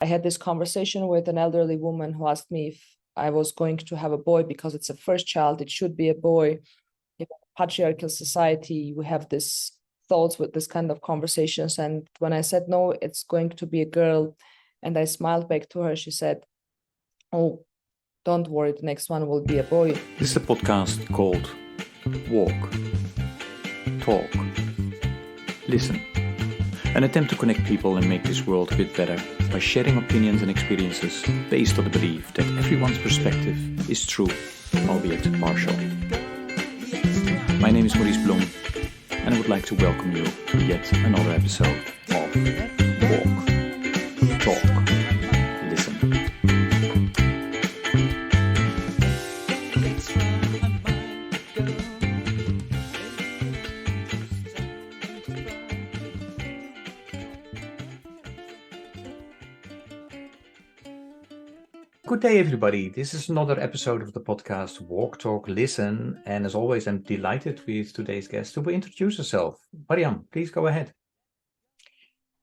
I had this conversation with an elderly woman who asked me if I was going to have a boy because it's a first child, it should be a boy. In a patriarchal society, we have this thoughts with this kind of conversations. And when I said, no, it's going to be a girl, and I smiled back to her, she said, oh, don't worry, the next one will be a boy. This is a podcast called Walk, Talk, Listen. An attempt to connect people and make this world a bit better by sharing opinions and experiences based on the belief that everyone's perspective is true, albeit partial. My name is Maurice Blom, and I would like to welcome you to yet another episode of Walk, Talk, Listen. Good day, everybody. This is another episode of the podcast Walk, Talk, Listen. And as always, I'm delighted with today's guest to introduce herself. Mariam, please go ahead.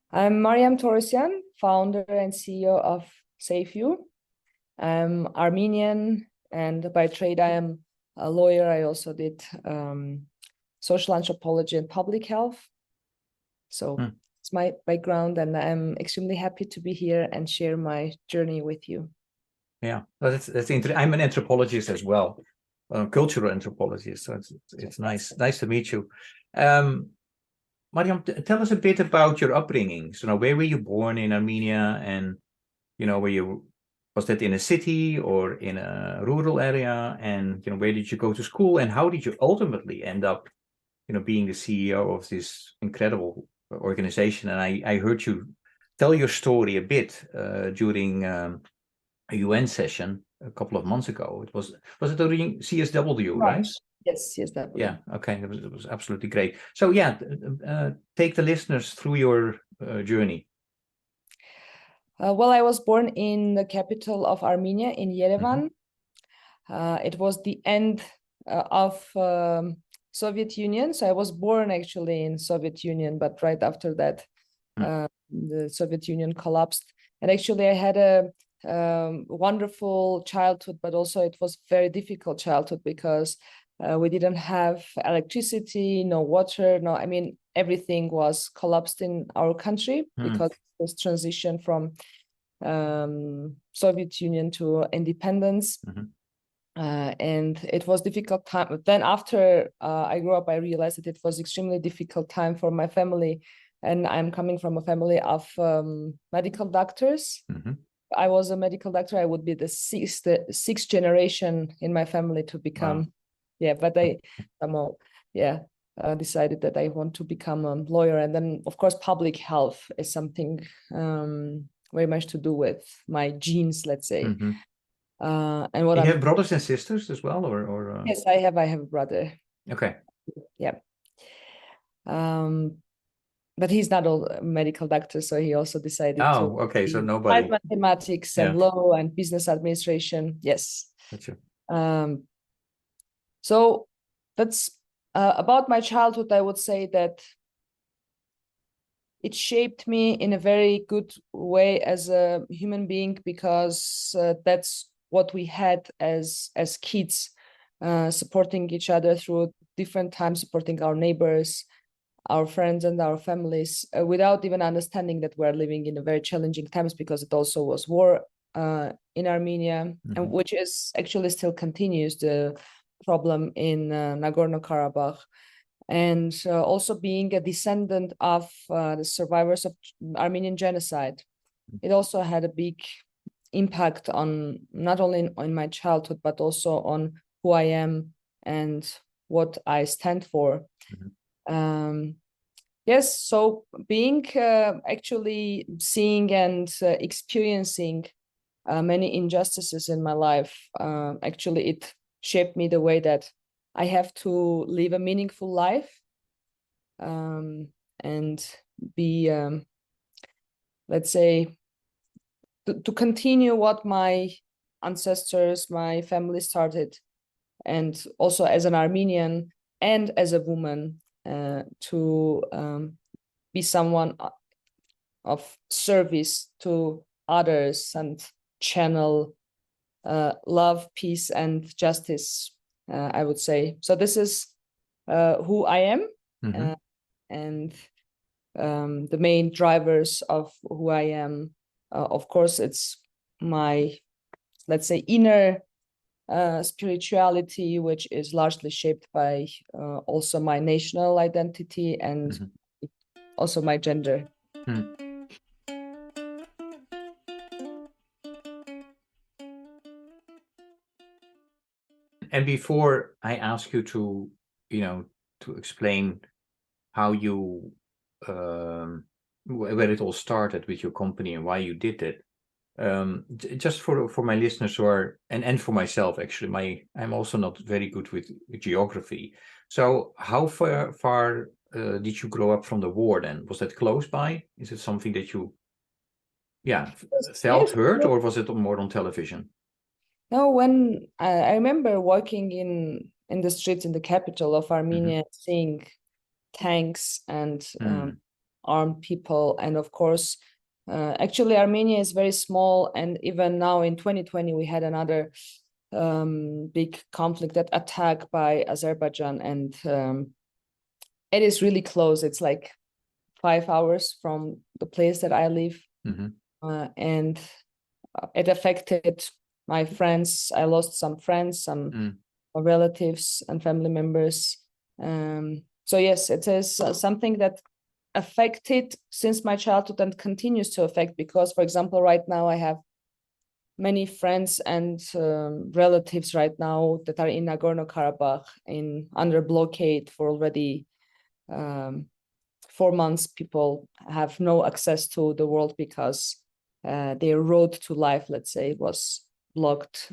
I'm Mariam Torosyan, founder and CEO of SafeU. I'm Armenian, and by trade, I am a lawyer. I also did social anthropology and public health. So it's my background, and I'm extremely happy to be here and share my journey with you. Yeah, that's interesting. I'm an anthropologist as well, cultural anthropologist. So it's nice to meet you. Mariam, tell us a bit about your upbringing. So now, where were you born in Armenia, and was that in a city or in a rural area, and where did you go to school, and how did you ultimately end up, being the CEO of this incredible organization? And I heard you tell your story a bit during a UN session a couple of months ago. Was it during CSW, right? Yes, CSW. Yeah, okay, it was absolutely great. So yeah, take the listeners through your journey. Well, I was born in the capital of Armenia, in Yerevan. It was the end of Soviet Union. So I was born actually in Soviet Union, but right after that, the Soviet Union collapsed. And actually I had a wonderful childhood, but also it was very difficult childhood because we didn't have electricity, no water, everything was collapsed in our country because it was transition from Soviet Union to independence. And it was difficult time. But then after I grew up, I realized that it was extremely difficult time for my family. And I'm coming from a family of medical doctors. I was a medical doctor. I would be the sixth generation in my family to become. Wow. Yeah, but I decided that I want to become a lawyer. And then, of course, public health is something very much to do with my genes, let's say. And what you have brothers and sisters as well, or Yes, I have a brother. Okay. Yeah. But he's not a medical doctor, so he also decided to. Okay, so nobody. Mathematics and law and business administration. Yes. Gotcha. So that's about my childhood. I would say that it shaped me in a very good way as a human being, because that's what we had as kids, supporting each other through different times, supporting our neighbors, our friends and our families, without even understanding that we're living in a very challenging times, because it also was war in Armenia, and which is actually still continues the problem in Nagorno-Karabakh. And also being a descendant of the survivors of Armenian genocide, it also had a big impact on not only in my childhood, but also on who I am and what I stand for. Yes, so being actually seeing and experiencing many injustices in my life, actually it shaped me the way that I have to live a meaningful life and be, let's say, to continue what my ancestors, my family started, and also as an Armenian and as a woman, to be someone of service to others and channel love, peace, and justice, I would say. So this is who I am, and the main drivers of who I am. Of course, it's my, let's say, inner spirituality, which is largely shaped by also my national identity and also my gender. And before I ask you to, to explain how you, where it all started with your company and why you did it, just for my listeners who are, and for myself actually, I'm also not very good with geography. So how far did you grow up from the war then? Was that close by? Is it something that you, felt, heard, or was it more on television? No, when I remember walking in the streets in the capital of Armenia, seeing tanks and armed people, and of course, actually Armenia is very small, and even now in 2020 we had another big conflict, that attack by Azerbaijan, and it is really close. It's like 5 hours from the place that I live, and it affected my friends. I lost some friends, some relatives and family members. So yes, it is something that affected since my childhood and continues to affect, because, for example, right now I have many friends and relatives right now that are in Nagorno-Karabakh under blockade for already 4 months. People have no access to the world because their road to life, let's say, was blocked.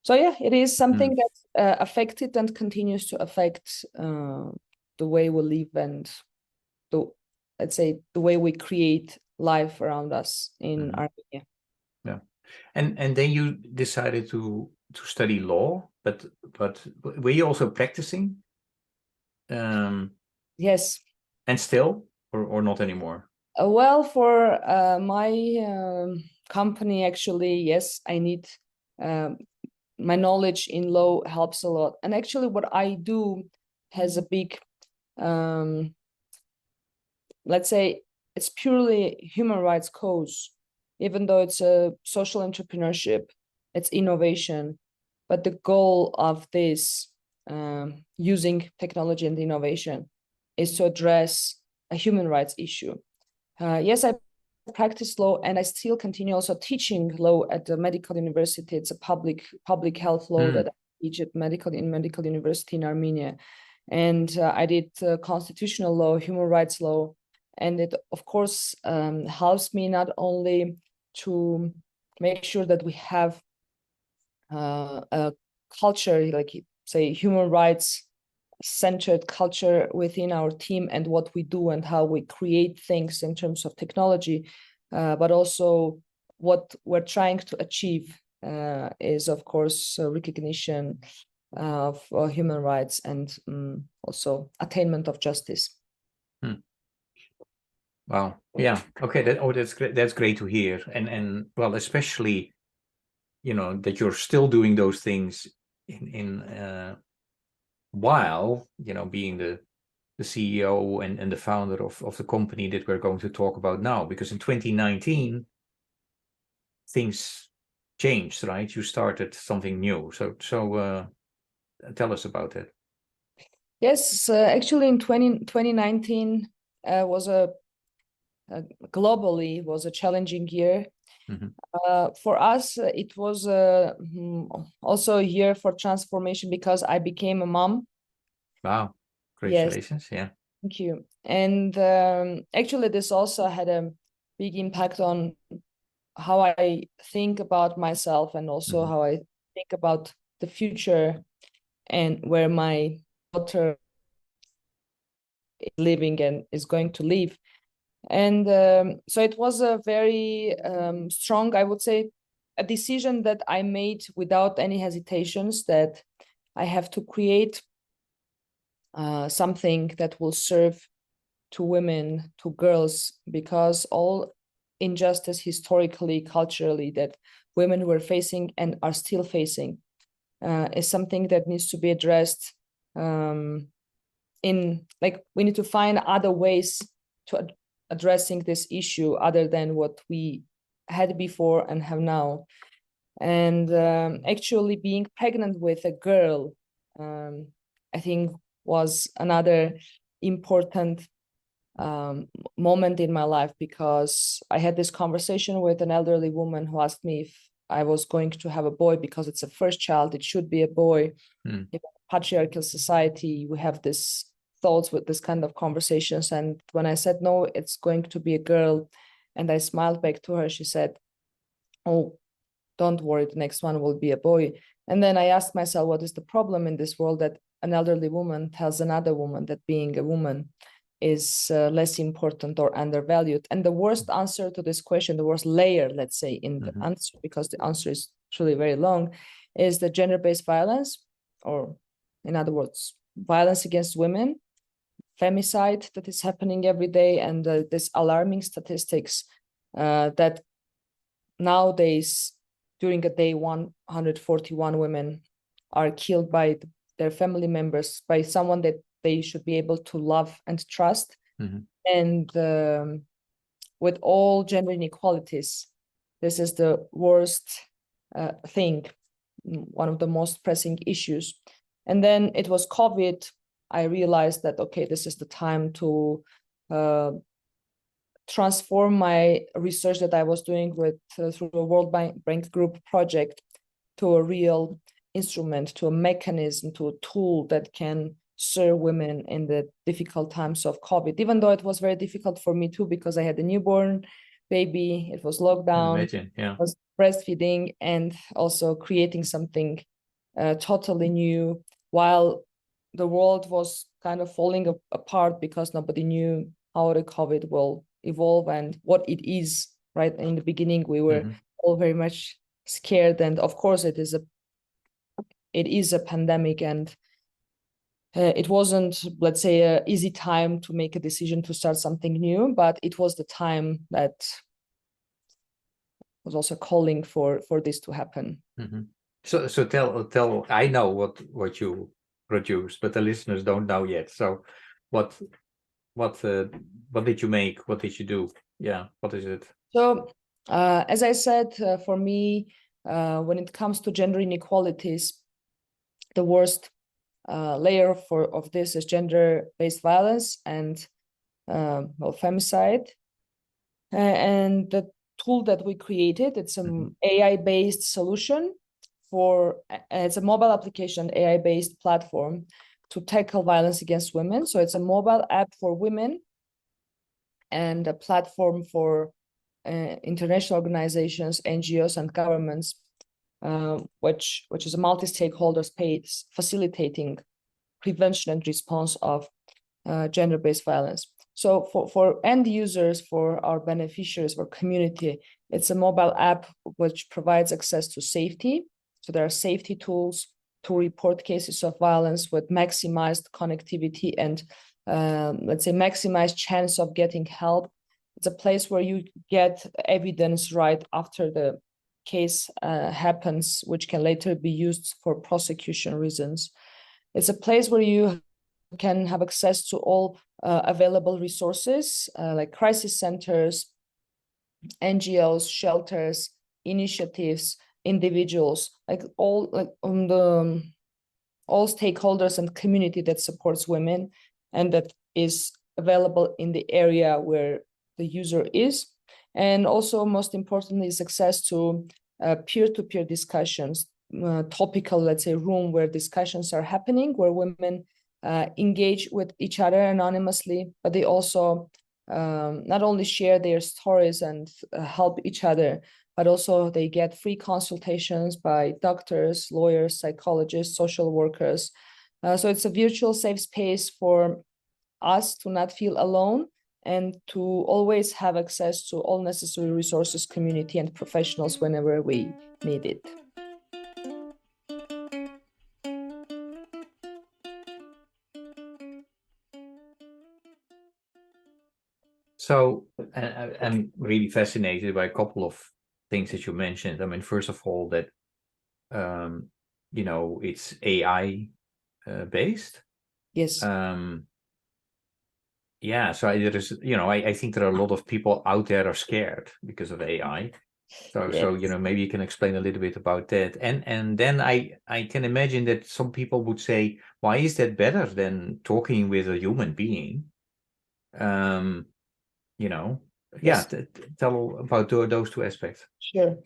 So yeah, it is something that affected and continues to affect the way we live and let's say the way we create life around us in Armenia. Yeah, and then you decided to study law, but were you also practicing? Yes. And still, or not anymore? Well, for my company, actually, yes, I need my knowledge in law helps a lot. And actually, what I do has a big, let's say, it's purely human rights cause, even though it's a social entrepreneurship, it's innovation. But the goal of this, using technology and innovation, is to address a human rights issue. Yes, I practice law, and I still continue also teaching law at the medical university. It's a public health law that I teach at medical university in Armenia. And I did constitutional law, human rights law, and it, of course, helps me not only to make sure that we have a culture, like, say, human rights centered culture within our team and what we do and how we create things in terms of technology, but also what we're trying to achieve is, of course, recognition of human rights and also attainment of justice. Wow. Yeah. Okay. That's great. That's great to hear. And well, especially, that you're still doing those things in while, being the CEO and the founder of the company that we're going to talk about now, because in 2019 things changed, right? You started something new. So tell us about it. Yes, actually in 2019 was globally was a challenging year. For us, it was also a year for transformation because I became a mom. Wow. Congratulations. Yes. Yeah. Thank you. And actually, this also had a big impact on how I think about myself and also how I think about the future and where my daughter is living and is going to live. And so it was a very strong, I would say, a decision that I made without any hesitations, that I have to create something that will serve to women, to girls, because all injustice historically, culturally, that women were facing and are still facing is something that needs to be addressed. We need to find other ways to addressing this issue other than what we had before and have now. And actually being pregnant with a girl, I think was another important moment in my life, because I had this conversation with an elderly woman who asked me if I was going to have a boy because it's a first child, it should be a boy. In a patriarchal society, we have this thoughts with this kind of conversations. And when I said, no, it's going to be a girl, and I smiled back to her, she said, oh, don't worry, the next one will be a boy. And then I asked myself, what is the problem in this world that an elderly woman tells another woman that being a woman is less important or undervalued? And the worst answer to this question, the worst layer, let's say, in the answer, because the answer is truly very long, is the gender-based violence, or in other words, violence against women, femicide that is happening every day, and this alarming statistics that nowadays, during a day, 141 women are killed by their family members, by someone that they should be able to love and trust. And with all gender inequalities, this is the worst thing, one of the most pressing issues. And then it was COVID. I realized that, okay, this is the time to transform my research that I was doing with through a World Bank Group project to a real instrument, to a mechanism, to a tool that can serve women in the difficult times of COVID, even though it was very difficult for me too, because I had a newborn baby, it was lockdown, it was breastfeeding, and also creating something totally new, while the world was kind of falling apart because nobody knew how the COVID will evolve and what it is, right? In the beginning, we were all very much scared. And of course, it is a pandemic, and it wasn't, let's say, an easy time to make a decision to start something new, but it was the time that was also calling for this to happen. So tell. I know what you produce, but the listeners don't know yet. So, what did you make? What did you do? Yeah, what is it? So, as I said, for me, when it comes to gender inequalities, the worst layer of this is gender-based violence and femicide. And the tool that we created, it's an AI-based solution it's a mobile application, AI-based platform to tackle violence against women. So it's a mobile app for women and a platform for international organizations, NGOs, and governments, which is a multi-stakeholder space facilitating prevention and response of gender-based violence. So for end users, for our beneficiaries, for community, it's a mobile app which provides access to safety. So there are safety tools to report cases of violence with maximized connectivity and let's say maximized chance of getting help. It's a place where you get evidence right after the case happens, which can later be used for prosecution reasons. It's a place where you can have access to all available resources like crisis centers, NGOs, shelters, initiatives, individuals, all stakeholders and community that supports women and that is available in the area where the user is. And also, most importantly, is access to peer-to-peer discussions, topical, let's say, room where discussions are happening, where women engage with each other anonymously, but they also not only share their stories and help each other, but also they get free consultations by doctors, lawyers, psychologists, social workers. So it's a virtual safe space for us to not feel alone and to always have access to all necessary resources, community, and professionals whenever we need it. So I'm really fascinated by a couple of things that you mentioned. I mean, first of all, that it's AI based. Yes. Yeah, so there is, I think there are a lot of people out there are scared because of AI. So Yes. maybe you can explain a little bit about that. And then I can imagine that some people would say, why is that better than talking with a human being? Yeah, Yes. tell about those two aspects. Sure.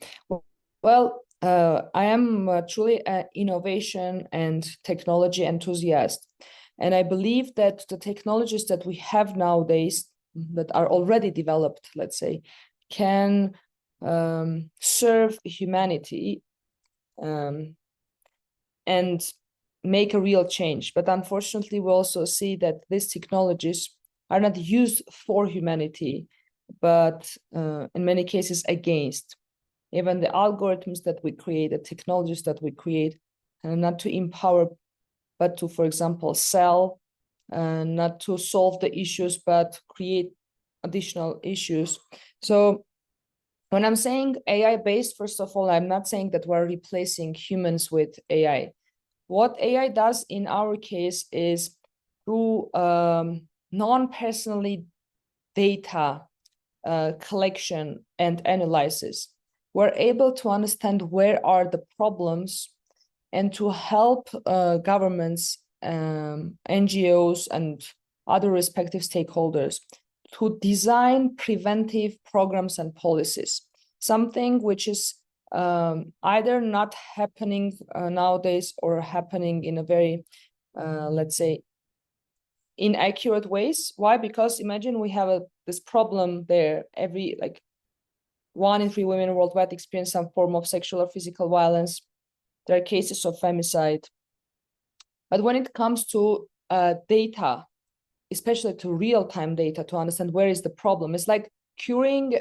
Well, I am truly an innovation and technology enthusiast. And I believe that the technologies that we have nowadays that are already developed, let's say, can serve humanity and make a real change. But unfortunately, we also see that these technologies are not used for humanity, but in many cases against. Even the algorithms that we create, the technologies that we create, not to empower, but to, for example, sell, not to solve the issues, but create additional issues. So when I'm saying AI-based, first of all, I'm not saying that we're replacing humans with AI. What AI does in our case is through non-personally data collection and analysis, we're able to understand where are the problems and to help governments, NGOs, and other respective stakeholders to design preventive programs and policies, something which is either not happening nowadays or happening in a very, let's say, inaccurate ways. Why? Because imagine we have this problem there. Every 1 in 3 women worldwide experience some form of sexual or physical violence. There are cases of femicide. But when it comes to data, especially to real-time data, to understand where is the problem, it's like curing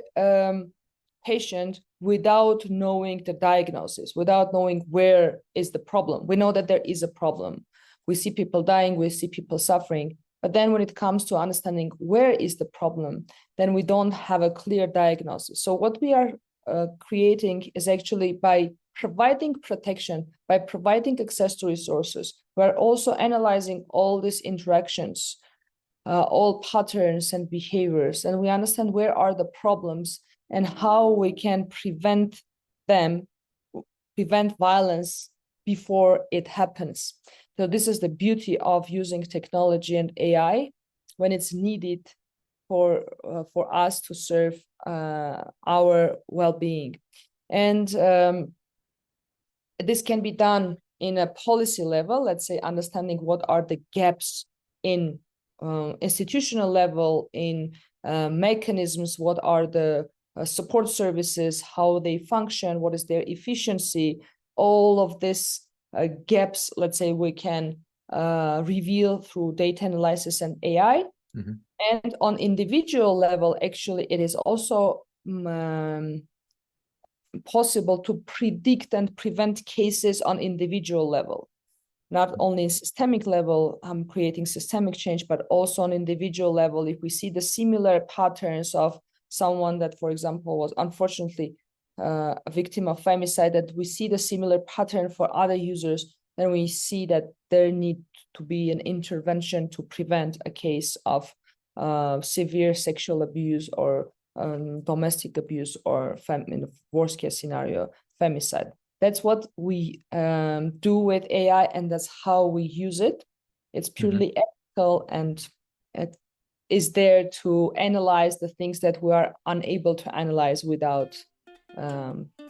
patient without knowing the diagnosis, without knowing where is the problem. We know that there is a problem. We see people dying, we see people suffering. But then when it comes to understanding where is the problem, then we don't have a clear diagnosis. So what we are creating is actually by providing protection, by providing access to resources, we're also analyzing all these interactions, all patterns and behaviors, and we understand where are the problems and how we can prevent them, prevent violence before it happens. So this is the beauty of using technology and AI when it's needed for us to serve our well-being. And this can be done in a policy level, let's say understanding what are the gaps in institutional level, in mechanisms, what are the support services, how they function, what is their efficiency, all of this gaps, let's say, we can reveal through data analysis and AI. Mm-hmm. And on individual level, actually, it is also possible to predict and prevent cases on individual level. Not only in systemic level, creating systemic change, but also on individual level. If we see the similar patterns of someone that, for example, was unfortunately a victim of femicide, that we see the similar pattern for other users, then we see that there need to be an intervention to prevent a case of severe sexual abuse or domestic abuse, or in the worst case scenario, femicide. That's what we do with AI, and that's how we use it. It's purely ethical, and it is there to analyze the things that we are unable to analyze without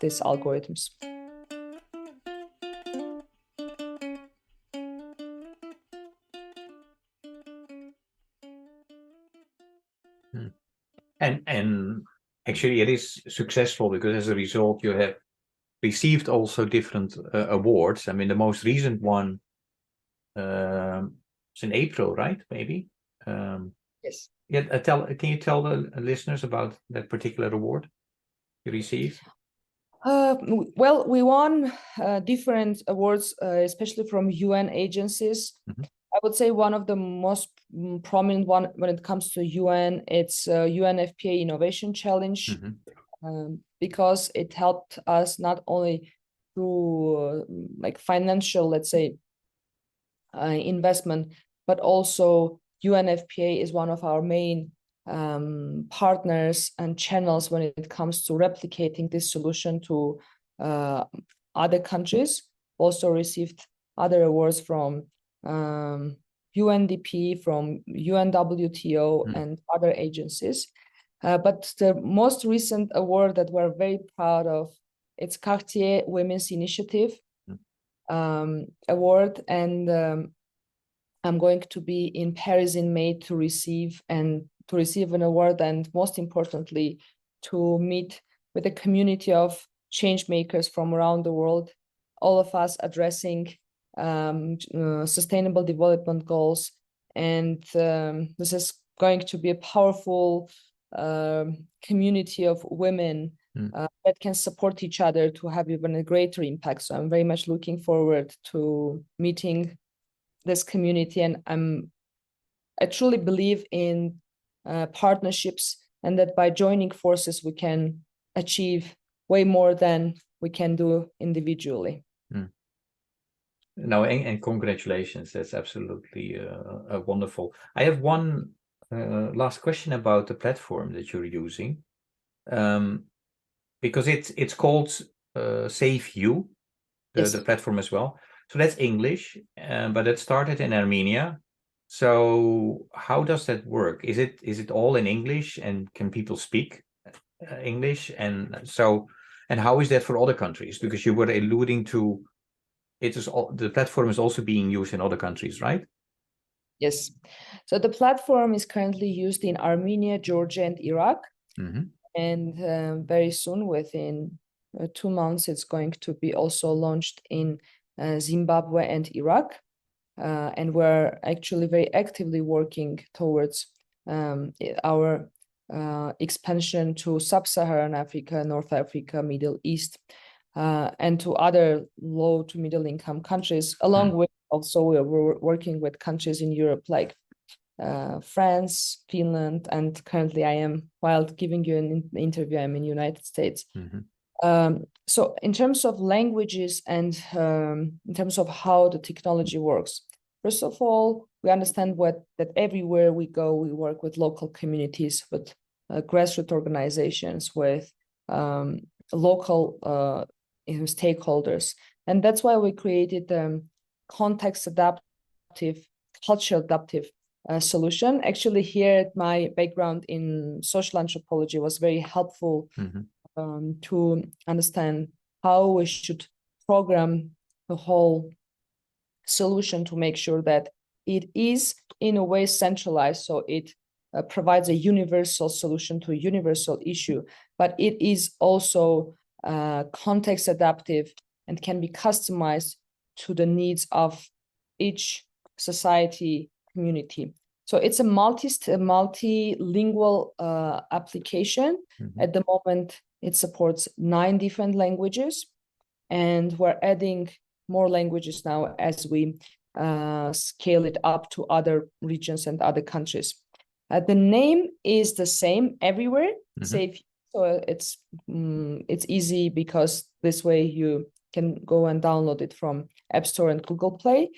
these algorithms. And actually, it is successful because as a result, you have received also different awards. I mean, the most recent one is in April, right? Maybe. Yes. Yeah. Can you tell the listeners about that particular award you received? Well, we won different awards, especially from UN agencies. Mm-hmm. I would say one of the most prominent one when it comes to UN, it's UNFPA Innovation Challenge, because it helped us not only through like financial, let's say, investment, but also UNFPA is one of our main partners and channels when it comes to replicating this solution to other countries. Also received other awards from UNDP, from UNWTO, and other agencies. But the most recent award that we're very proud of, it's Cartier Women's Initiative award, and I'm going to be in Paris in May to receive an award, and most importantly, to meet with a community of change makers from around the world, all of us addressing sustainable development goals. And this is going to be a powerful community of women that can support each other to have even a greater impact. So I'm very much looking forward to meeting this community, and I truly believe in partnerships, and that by joining forces we can achieve way more than we can do individually. No, and congratulations. That's absolutely wonderful. I have one last question about the platform that you're using, because it's called Save You, the platform as well. So that's English, but it started in Armenia. So how does that work? Is it all in English, and can people speak English? And how is that for other countries? Because you were alluding to the platform is also being used in other countries, right? Yes. So the platform is currently used in Armenia, Georgia, and Iraq. And very soon, within 2 months, it's going to be also launched in Zimbabwe and Iraq. And we're actually very actively working towards our expansion to Sub-Saharan Africa, North Africa, Middle East, and to other low to middle income countries, along with also we're working with countries in Europe like France, Finland, and currently while giving you an interview, I'm in the United States. So in terms of languages and in terms of how the technology works, first of all, we understand that everywhere we go, we work with local communities, with grassroots organizations, with local stakeholders. And that's why we created context adaptive, culture adaptive solution. Actually, here, my background in social anthropology was very helpful to understand how we should program the whole solution to make sure that it is in a way centralized, so it provides a universal solution to a universal issue, but it is also context adaptive and can be customized to the needs of each society community. So it's a multilingual application. At the moment, it supports 9 different languages, and we're adding more languages now as we scale it up to other regions and other countries. The name is the same everywhere. Save. So it's easy, because this way you can go and download it from App Store and Google Play.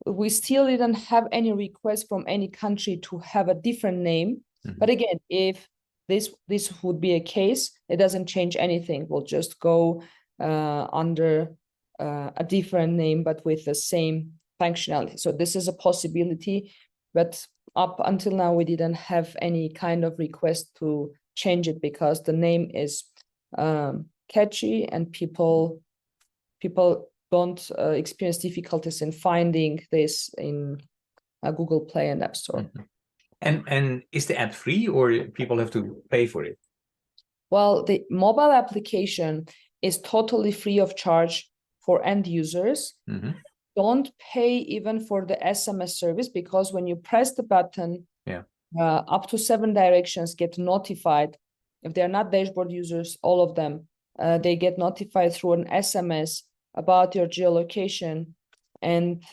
We still didn't have any request from any country to have a different name. But again, if this would be a case, it doesn't change anything. We'll just go under a different name, but with the same functionality. So this is a possibility, but up until now, we didn't have any kind of request to change it, because the name is catchy and people don't experience difficulties in finding this in Google Play and App Store. And is the app free, or people have to pay for it? Well, the mobile application is totally free of charge for end users. Don't pay even for the SMS service, because when you press the button, up to 7 directions get notified. If they're not dashboard users, all of them, they get notified through an SMS about your geolocation. And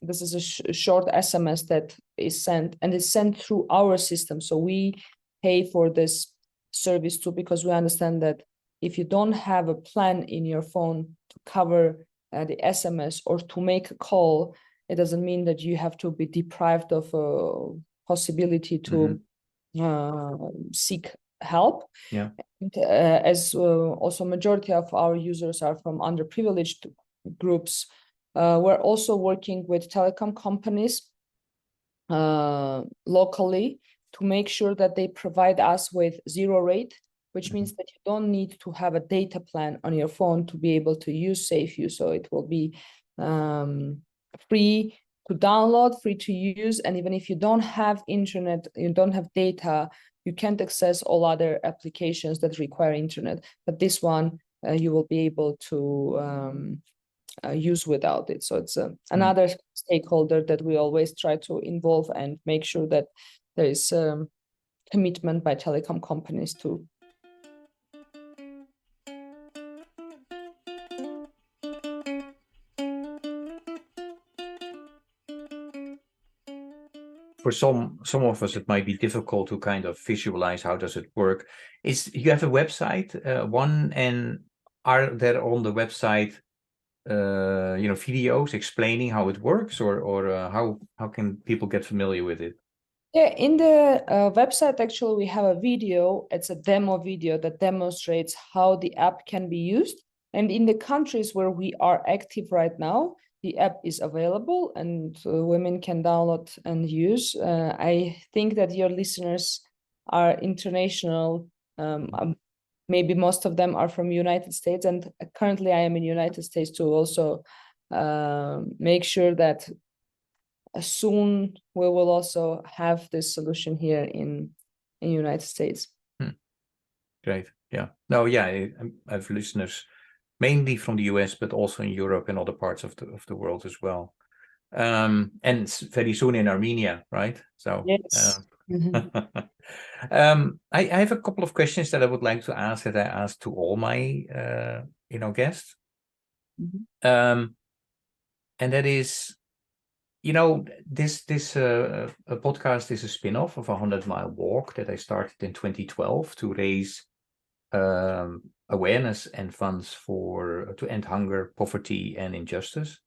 this is a short SMS that is sent, and it's sent through our system. So we pay for this service too, because we understand that if you don't have a plan in your phone to cover the SMS or to make a call, it doesn't mean that you have to be deprived of a possibility to seek help. Yeah. And, as also majority of our users are from underprivileged groups, we're also working with telecom companies locally to make sure that they provide us with zero rate, which means that you don't need to have a data plan on your phone to be able to use SafeU. So it will be free to download, free to use. And even if you don't have internet, you don't have data, you can't access all other applications that require internet. But this one, you will be able to use without it. So it's another stakeholder that we always try to involve and make sure that there is commitment by telecom companies to. For some of us, it might be difficult to kind of visualize how does it work. You have a website, and are there on the website videos explaining how it works, or how can people get familiar with it? Yeah, in the website, actually, we have a video. It's a demo video that demonstrates how the app can be used. And in the countries where we are active right now, the app is available and women can download and use. I think that your listeners are international. Maybe most of them are from United States, and currently I am in United States to also make sure that soon we will also have this solution here in United States. Great. Yeah. No, yeah, I have listeners mainly from the US, but also in Europe and other parts of the world as well. And very soon in Armenia, right? So yes. I have a couple of questions that I would like to ask that I ask to all my guests. And that is, this podcast is a spin-off of a 100-mile walk that I started in 2012 to raise awareness and funds to end hunger, poverty, and injustice.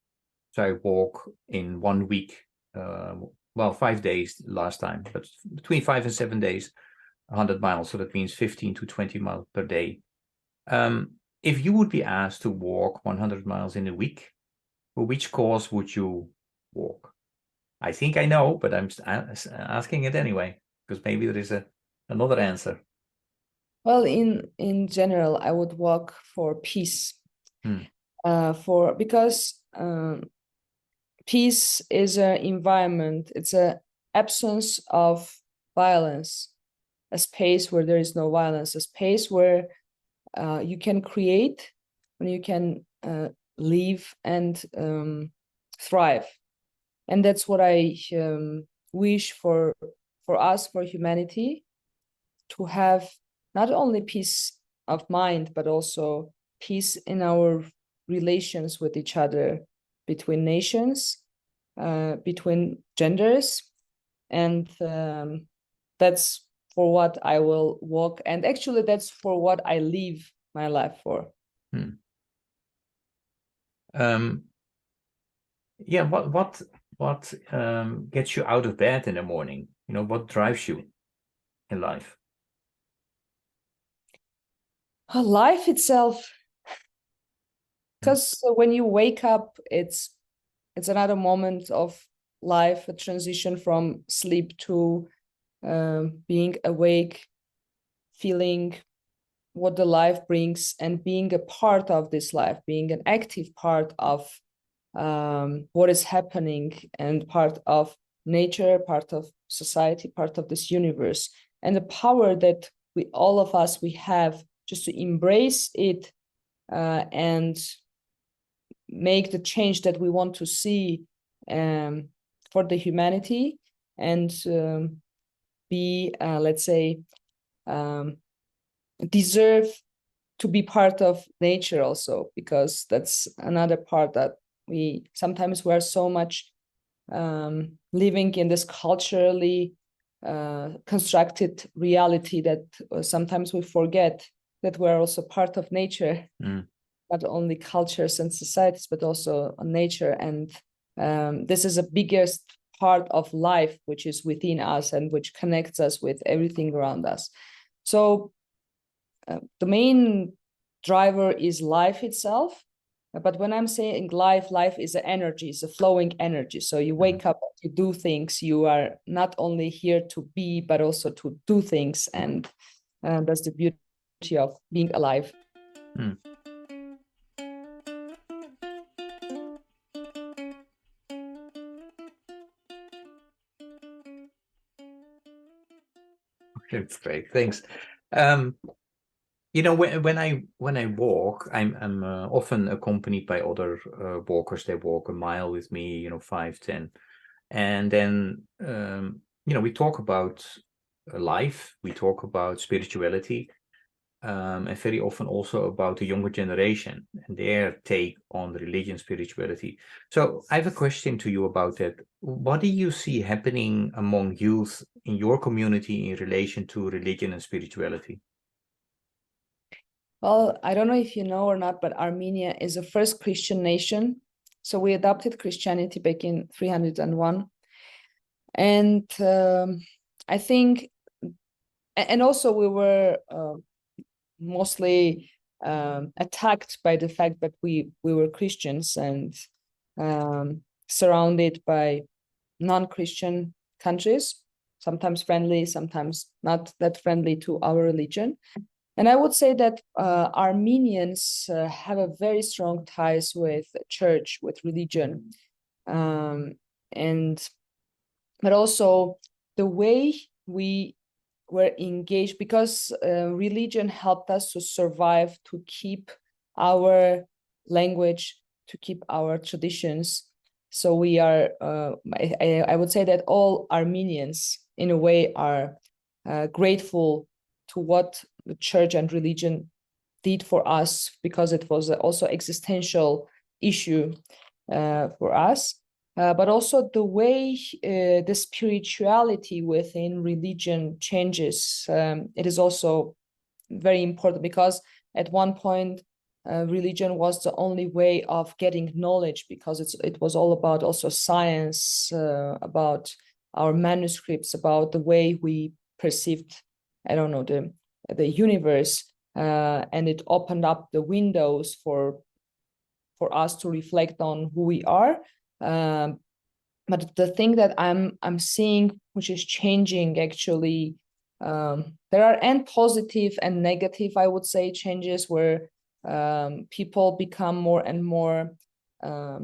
So I walk in 1 week, 5 days last time, but between 5 and 7 days, 100 miles. So that means 15 to 20 miles per day. If you would be asked to walk 100 miles in a week, for which cause would you walk? I think I know, but I'm asking it anyway, because maybe there is another answer. Well, in general, I would walk for peace. Because peace is an environment. It's an absence of violence, a space where there is no violence, a space where you can create, and you can live and thrive. And that's what I wish for us, for humanity, to have not only peace of mind, but also peace in our relations with each other, between nations, between genders. And that's for what I will walk. And actually, that's for what I live my life for. Yeah, what gets you out of bed in the morning? What drives you in life? Life itself. Because when you wake up, it's another moment of life, a transition from sleep to being awake, feeling what the life brings, and being a part of this life, being an active part of what is happening, and part of nature, part of society, part of this universe. And the power that all of us have, just to embrace it and make the change that we want to see for the humanity, and be, let's say, deserve to be part of nature also, because that's another part that we're so much living in this culturally constructed reality that sometimes we forget that we're also part of nature, not only cultures and societies, but also nature. And this is the biggest part of life, which is within us and which connects us with everything around us. So the main driver is life itself. But when I'm saying life, life is an energy, it's a flowing energy. So you wake up, you do things, you are not only here to be, but also to do things. And that's the beauty of being alive. Okay, great, thanks. You know, when I walk, I'm often accompanied by other walkers. They walk a mile with me, you know, 5, 10, and then you know, we talk about life, we talk about spirituality, and very often also about the younger generation and their take on religion, spirituality. So I have a question to you about that. What do you see happening among youth in your community in relation to religion and spirituality? Well, I don't know if you know or not, but Armenia is the first Christian nation. So we adopted Christianity back in 301. And I think, and also we were mostly attacked by the fact that we were Christians and surrounded by non-Christian countries, sometimes friendly, sometimes not that friendly to our religion. And I would say that Armenians have a very strong ties with church, with religion, but also the way we were engaged, because religion helped us to survive, to keep our language, to keep our traditions. So we are, I would say that all Armenians in a way are grateful to what the church and religion did for us, because it was also existential issue for us. But also the way the spirituality within religion changes. It is also very important, because at one point, religion was the only way of getting knowledge, because it was all about also science, about our manuscripts, about the way we perceived, I don't know, the universe, and it opened up the windows for us to reflect on who we are. But the thing that I'm seeing, which is changing actually, there are and positive and negative, I would say, changes where people become more and more, I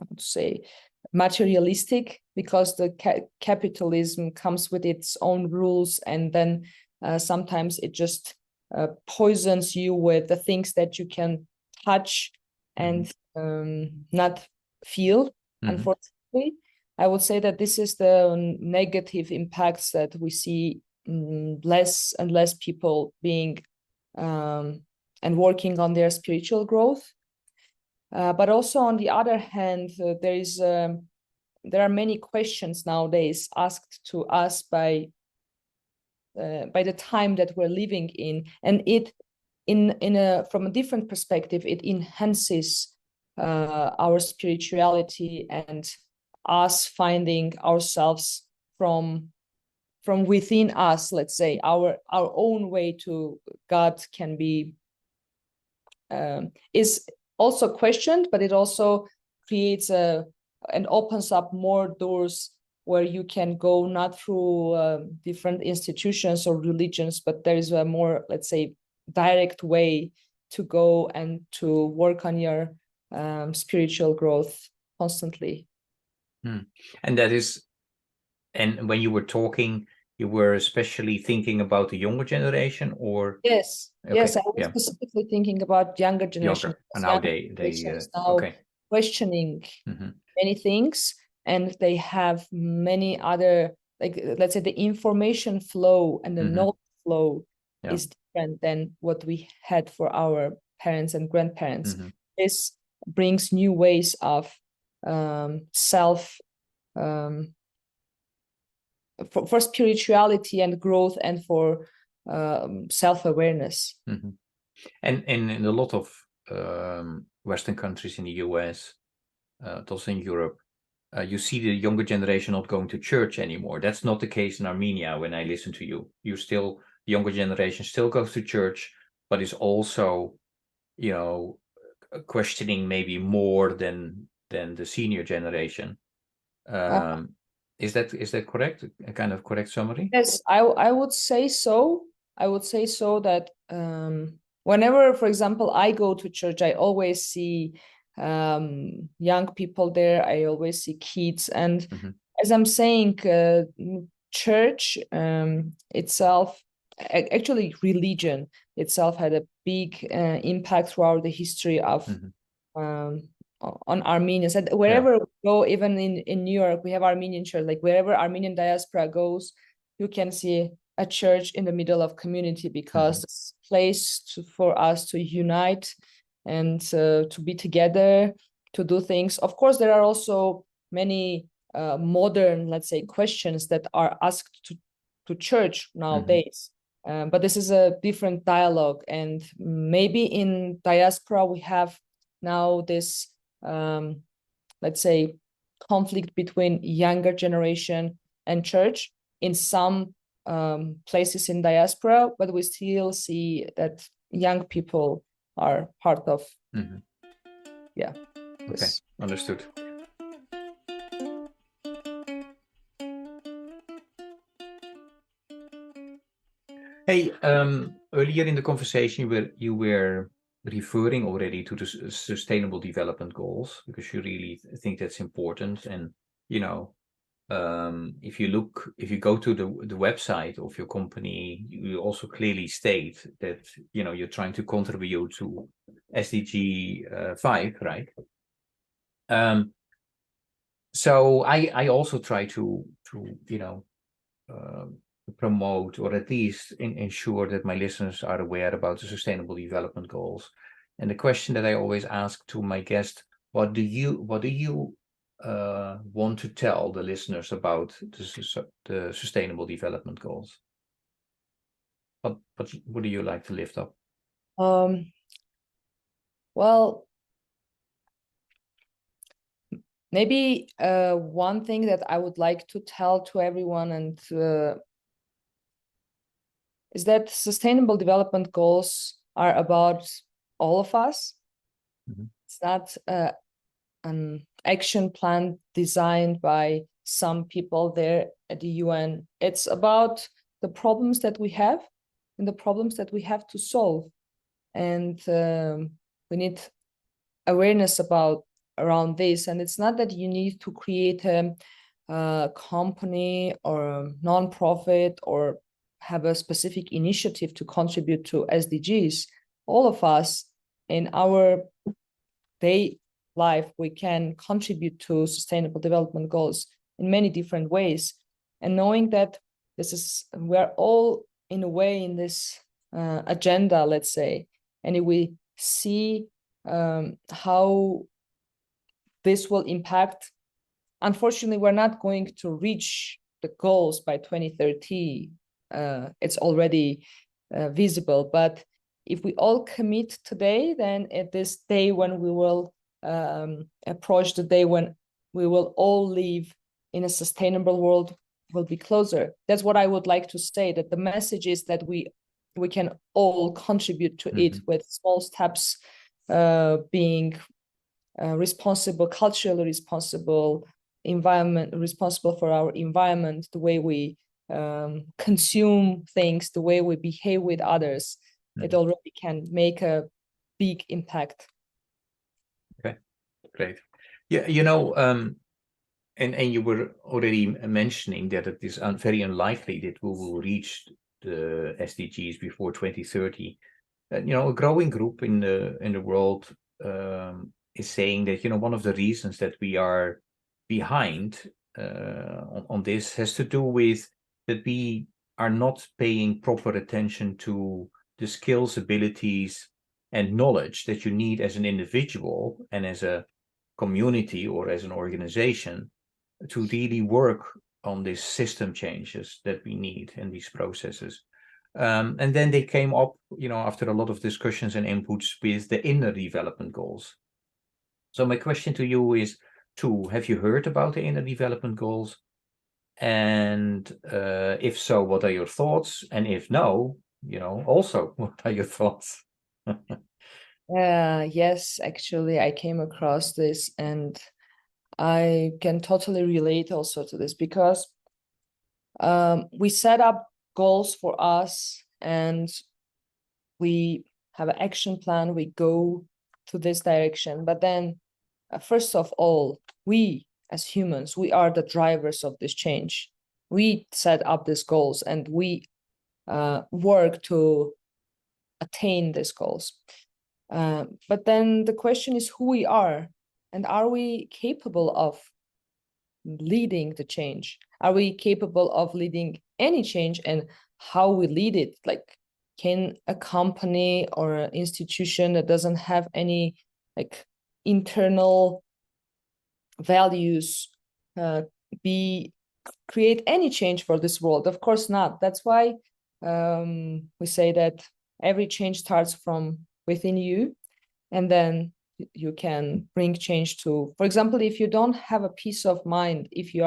would say, materialistic, because the capitalism comes with its own rules, and then sometimes it just poisons you with the things that you can touch and not feel. Unfortunately, I would say that this is the negative impacts that we see, less and less people being and working on their spiritual growth. But also on the other hand, there are many questions nowadays asked to us by the time that we're living in, and it from a different perspective, it enhances our spirituality and us finding ourselves from within us. Let's say our own way to God can be is also questioned, but it also creates and opens up more doors where you can go not through different institutions or religions, but there is a more, let's say, direct way to go and to work on your spiritual growth constantly. And that is, and when you were talking, you were especially thinking about the younger generation, or? Yes, okay. Yes, I was specifically thinking about younger generation. And how they now questioning many things, and they have many other, like, let's say, the information flow and the knowledge flow is different than what we had for our parents and grandparents. This brings new ways of self, for spirituality and growth, and for self-awareness. Mm-hmm. And in a lot of Western countries, in the US, also in Europe, you see the younger generation not going to church anymore. That's not the case in Armenia. When I listen to you, the younger generation still goes to church, but is also, questioning maybe more than the senior generation. Is that correct? A kind of correct summary? Yes, I would say so. I would say so that whenever, for example, I go to church, I always see young people there. I always see kids, and as I'm saying, church itself, actually, religion itself had a big impact throughout the history of on Armenians. And wherever we go, even in New York, we have Armenian church. Like wherever Armenian diaspora goes, you can see a church in the middle of community, because it's a place for us to unite and to be together, to do things. Of course, there are also many modern, let's say, questions that are asked to church nowadays. But this is a different dialogue. And maybe in diaspora, we have now this, let's say, conflict between younger generation and church in some places in diaspora, but we still see that young people are part of, Okay, understood. Hey, earlier in the conversation, you were referring already to the Sustainable Development Goals, because you really think that's important. And if you go to the website of your company, you also clearly state that you're trying to contribute to SDG 5, right? So I also try to promote, or at least ensure that my listeners are aware about the Sustainable Development Goals. And the question that I always ask to my guest: what do you want to tell the listeners about the Sustainable Development Goals? What would you like to lift up? Well, maybe one thing that I would like to tell to everyone and is that Sustainable Development Goals are about all of us. It's not an action plan designed by some people there at the UN. It's about the problems that we have and the problems that we have to solve. And we need awareness around this. And it's not that you need to create a company or a non-profit or have a specific initiative to contribute to SDGs. All of us in our day life, we can contribute to Sustainable Development Goals in many different ways. And knowing that we're all in a way in this agenda, let's say, and if we see how this will impact, unfortunately, we're not going to reach the goals by 2030. It's already visible, but if we all commit today, then at this day when we will approach the day when we will all live in a sustainable world will be closer. That's what I would like to say, that the message is that we can all contribute to it with small steps, being responsible, culturally responsible, responsible for our environment, the way we consume things, the way we behave with others. It already can make a big impact. Okay, great. Yeah, and you were already mentioning that it is very unlikely that we will reach the SDGs before 2030. A growing group in the world is saying that one of the reasons that we are behind on this has to do with that we are not paying proper attention to the skills, abilities, and knowledge that you need as an individual and as a community or as an organization to really work on these system changes that we need in these processes. And then they came up, after a lot of discussions and inputs with the inner development goals. So my question to you is, have you heard about the inner development goals? And if so, what are your thoughts? And if no, also, what are your thoughts? Yes, actually, I came across this, and I can totally relate also to this, because we set up goals for us, and we have an action plan. We go to this direction, but then first of all, we as humans, we are the drivers of this change. We set up these goals, and we work to attain these goals. But then the question is who we are, and are we capable of leading the change? Are we capable of leading any change, and how we lead it? Like, can a company or an institution that doesn't have any internal values create any change for this world? Of course not. That's why we say that every change starts from within you, and then you can bring change to, for example, if you don't have a peace of mind, if you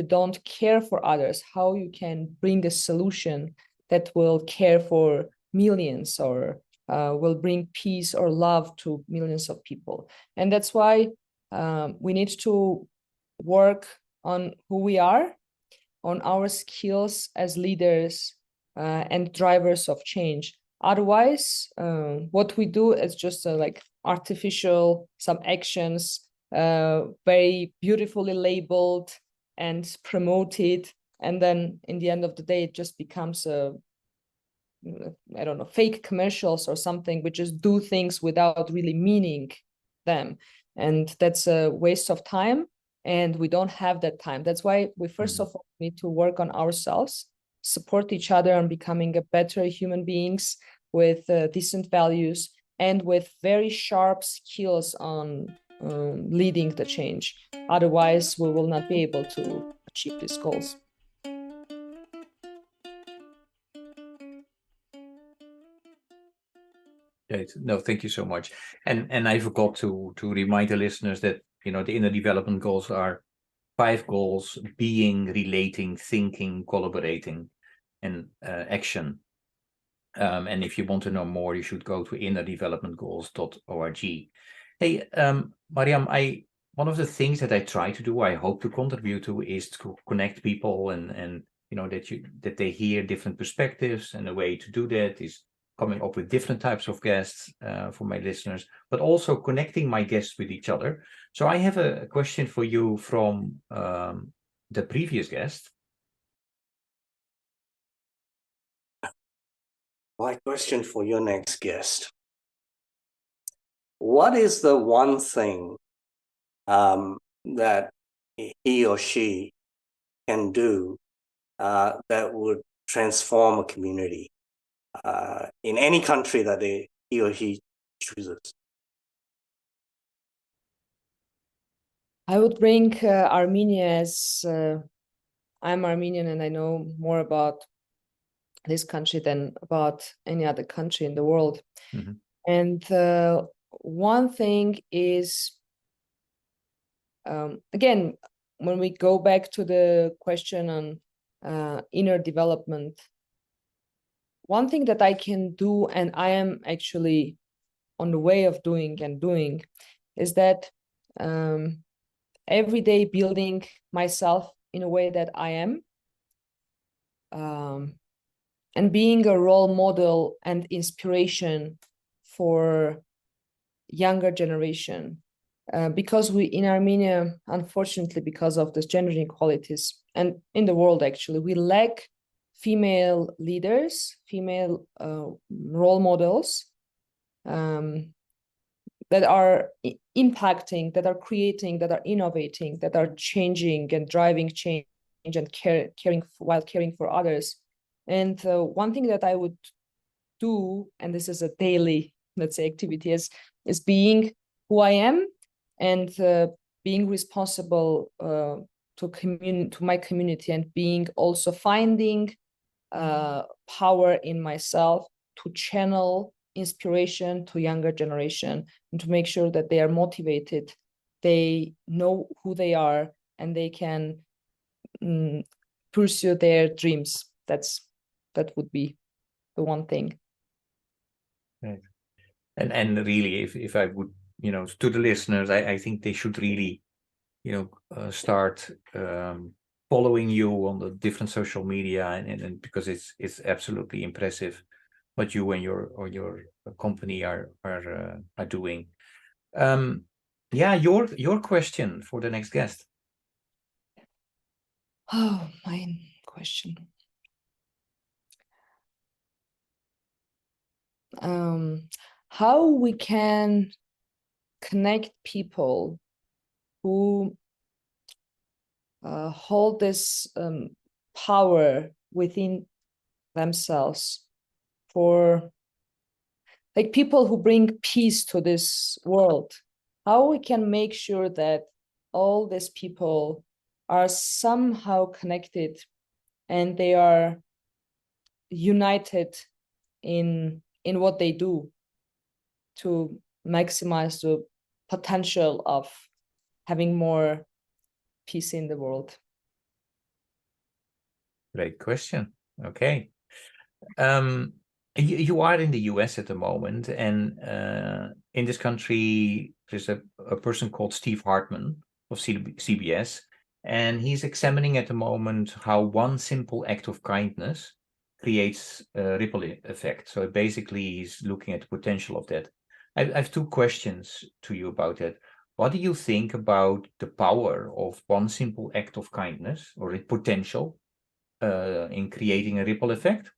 don't care for others, how you can bring a solution that will care for millions, or will bring peace or love to millions of people? And that's why we need to work on who we are, on our skills as leaders and drivers of change. Otherwise, what we do is just artificial, some actions, very beautifully labeled and promoted, and then in the end of the day, it just becomes I don't know, fake commercials or something. We just do things without really meaning them, and that's a waste of time. And we don't have that time. That's why we first of all need to work on ourselves, support each other on becoming a better human beings with decent values and with very sharp skills on leading the change. Otherwise, we will not be able to achieve these goals. Great. No, thank you so much. And I forgot to remind the listeners that the inner development goals are 5 goals: being, relating, thinking, collaborating, and action. And if you want to know more, you should go to innerdevelopmentgoals.org. Hey, Mariam, one of the things that I try to do, I hope to contribute to, is to connect people and that they hear different perspectives, and a way to do that is coming up with different types of guests for my listeners, but also connecting my guests with each other. So I have a question for you from the previous guest. My question for your next guest: what is the one thing that he or she can do that would transform a community in any country that he or she chooses? I would bring Armenia, as I'm Armenian and I know more about this country than about any other country in the world. Mm-hmm. And one thing is, again, when we go back to the question on inner development, one thing that I can do, and I am actually on the way of doing, is that every day building myself in a way that I am, and being a role model and inspiration for younger generation. Because we in Armenia, unfortunately, because of this gender inequalities, and in the world actually, we lack female leaders, female role models that are impacting, that are creating, that are innovating, that are changing and driving change and caring for others. And one thing that I would do, and this is a daily, let's say, activity, is being who I am, and being responsible to my community, and being also finding power in myself to channel inspiration to younger generation, and to make sure that they are motivated, they know who they are, and they can pursue their dreams. That would be the one thing. Right. And really, if I would, to the listeners, I think they should really, start following you on the different social media, and because it's absolutely impressive what you and your company are doing. Your question for the next guest. Oh, my question. How we can connect people who hold this power within themselves, for like people who bring peace to this world. How we can make sure that all these people are somehow connected and they are united in what they do to maximize the potential of having more peace in the world. Great question. Okay. You are in the US at the moment, and in this country, there's a person called Steve Hartman of CBS, and he's examining at the moment how one simple act of kindness creates a ripple effect. So basically, he's looking at the potential of that. I have two questions to you about that. What do you think about the power of one simple act of kindness, or its potential in creating a ripple effect?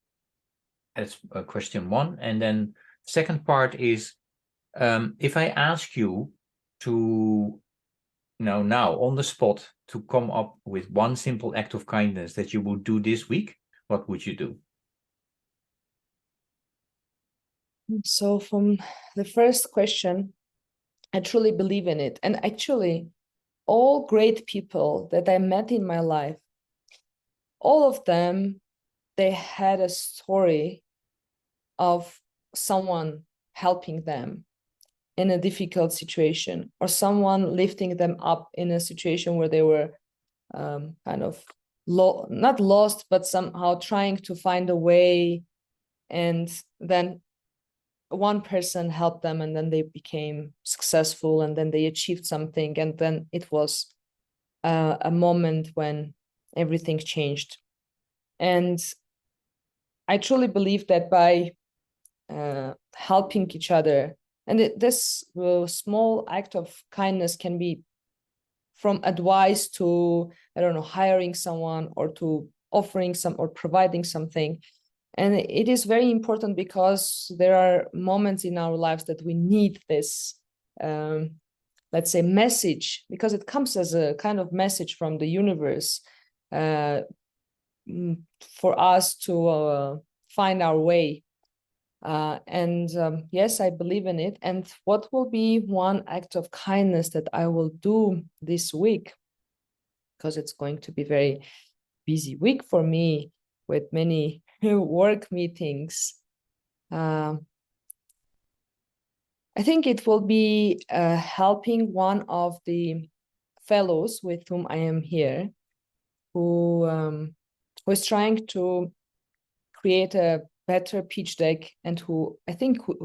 That's question one. And then second part is, if I ask you to now on the spot to come up with one simple act of kindness that you would do this week, what would you do? So from the first question, I truly believe in it. And actually, all great people that I met in my life, all of them, they had a story of someone helping them in a difficult situation, or someone lifting them up in a situation where they were kind of not lost, but somehow trying to find a way. And then one person helped them, and then they became successful, and then they achieved something. And then it was a moment when everything changed. And I truly believe that by helping each other, and this small act of kindness can be from advice to, I don't know, hiring someone, or to offering some or providing something. And it is very important because there are moments in our lives that we need this, let's say, message, because it comes as a kind of message from the universe for us to find our way. Yes, I believe in it. And what will be one act of kindness that I will do this week? Because it's going to be a very busy week for me with many work meetings. I think it will be helping one of the fellows with whom I am here, who is trying to create a better pitch deck, and who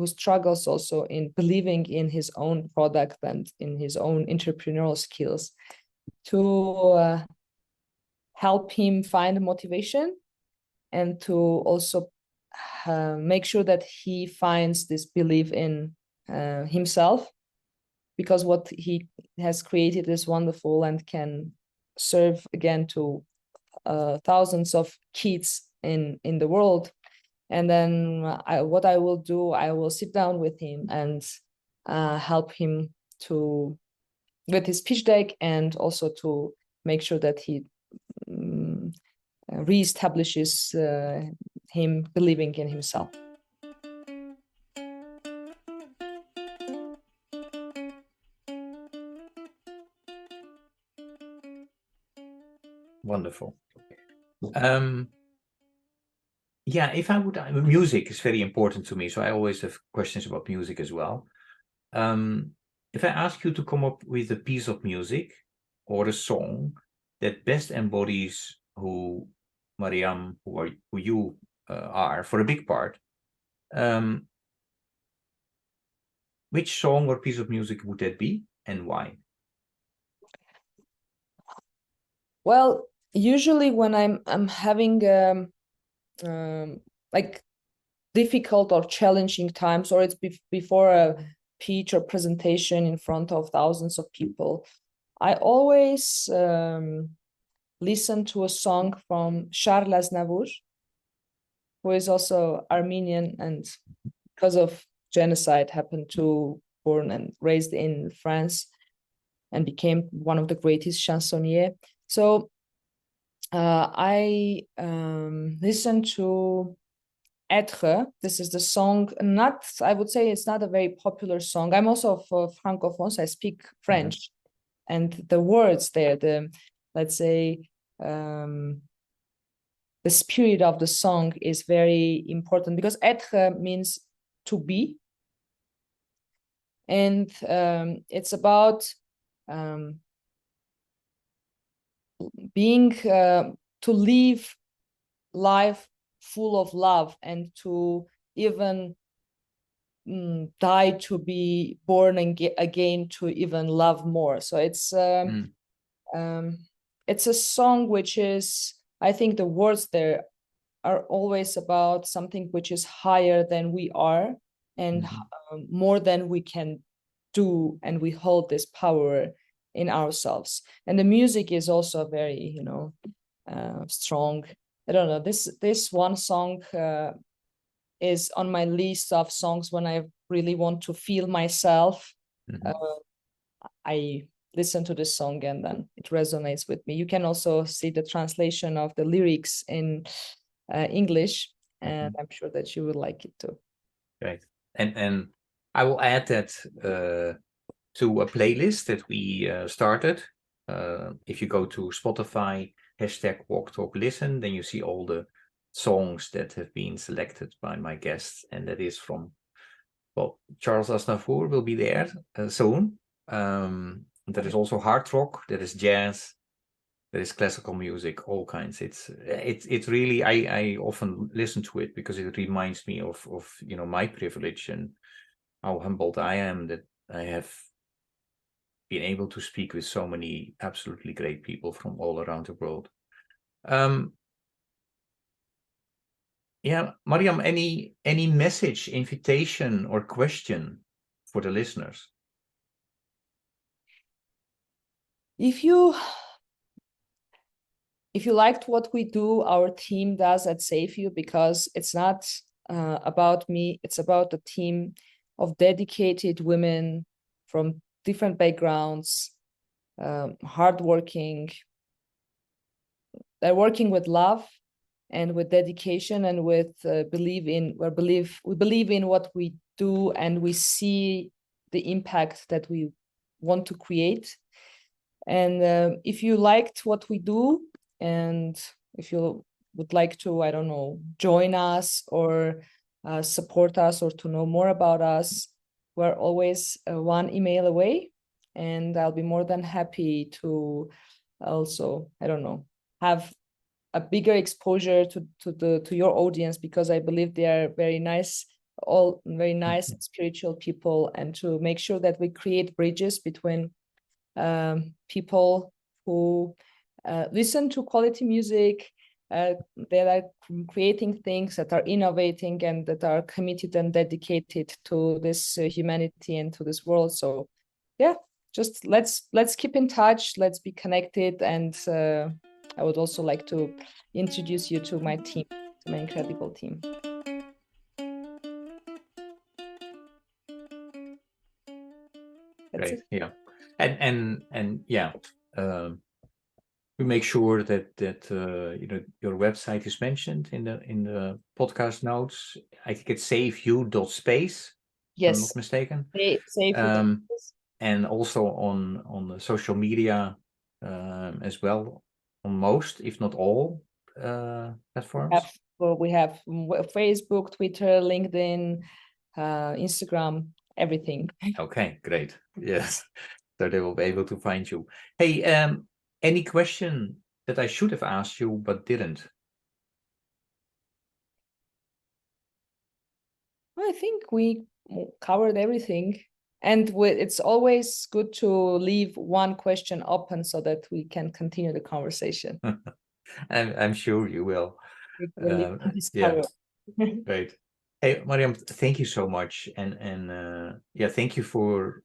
struggles also in believing in his own product and in his own entrepreneurial skills, to help him find motivation, and to also make sure that he finds this belief in himself, because what he has created is wonderful and can serve again to thousands of kids in the world. And then what I will do, I will sit down with him and help him with his pitch deck, and also to make sure that he reestablishes him believing in himself. Wonderful. Yeah, if I would, music is very important to me, so I always have questions about music as well. If I ask you to come up with a piece of music or a song that best embodies who Mariam, who you are for a big part, which song or piece of music would that be and why? Well, usually when I'm having like difficult or challenging times, or it's before a speech or presentation in front of thousands of people, I always listen to a song from Charles Aznavour, who is also Armenian and because of genocide happened to born and raised in France and became one of the greatest chansonniers. So I listened to Être. This is the song. Not, I would say, it's not a very popular song. I'm also francophone, so I speak French, and the words there, let's say, the spirit of the song is very important because Être means to be, and it's about being to live life full of love and to even die to be born again to even love more. So it's a song which is, I think the words there are always about something which is higher than we are and more than we can do, and we hold this power in ourselves. And the music is also very, strong. I don't know, this one song is on my list of songs when I really want to feel myself. I listen to this song and then it resonates with me. You can also see the translation of the lyrics in English, and I'm sure that you would like it too. Great. And I will add that to a playlist that we started. If you go to Spotify, #WalkTalkListen, then you see all the songs that have been selected by my guests, and that is from, well, Charles Aznavour will be there soon. There is also hard rock, there is jazz, there is classical music, all kinds. It's really, I often listen to it because it reminds me of my privilege and how humbled I am that I have been able to speak with so many absolutely great people from all around the world. Yeah, Mariam, any message, invitation, or question for the listeners? If you liked what we do, our team does at SafeU, because it's not about me, it's about a team of dedicated women from different backgrounds, hardworking. They're working with love and with dedication and with we believe in what we do, and we see the impact that we want to create. And if you liked what we do, and if you would like to, I don't know, join us or support us or to know more about us, we're always one email away, and I'll be more than happy to also, I don't know, have a bigger exposure to your audience, because I believe they are very nice, all very nice and spiritual people, and to make sure that we create bridges between people who listen to quality music, that are creating things, that are innovating, and that are committed and dedicated to this humanity and to this world. So yeah, just let's keep in touch, let's be connected. And I would also like to introduce you to my team, to my incredible team. That's Great. it. Yeah. And yeah, we make sure that your website is mentioned in the podcast notes. I think it's saveyou.space. If I'm not mistaken. And also on the social media as well. most, if not all, platforms? We have Facebook, Twitter, LinkedIn, Instagram, everything. Okay, great. Yes, so they will be able to find you. Hey, any question that I should have asked you but didn't? I think we covered everything. And it's always good to leave one question open so that we can continue the conversation. I'm sure you will. Yeah. Great. Hey, Mariam, thank you so much, and yeah, thank you for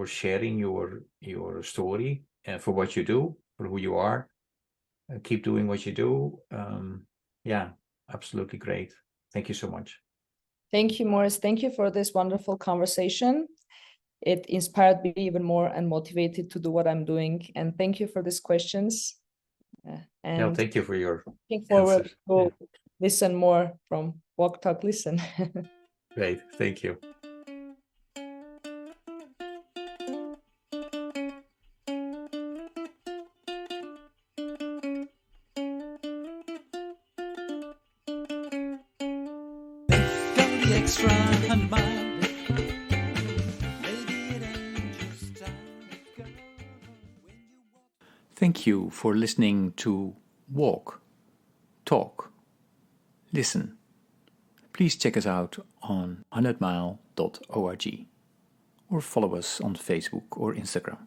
sharing your story and for what you do, for who you are. Keep doing what you do. Yeah, absolutely great. Thank you so much. Thank you, Morris. Thank you for this wonderful conversation. It inspired me even more and motivated to do what I'm doing. And thank you for these questions. And thank you for your looking forward answers. to listen more from Walk, Talk, Listen. Great. Thank you. Thank you for listening to Walk, Talk, Listen. Please check us out on 100mile.org or follow us on Facebook or Instagram.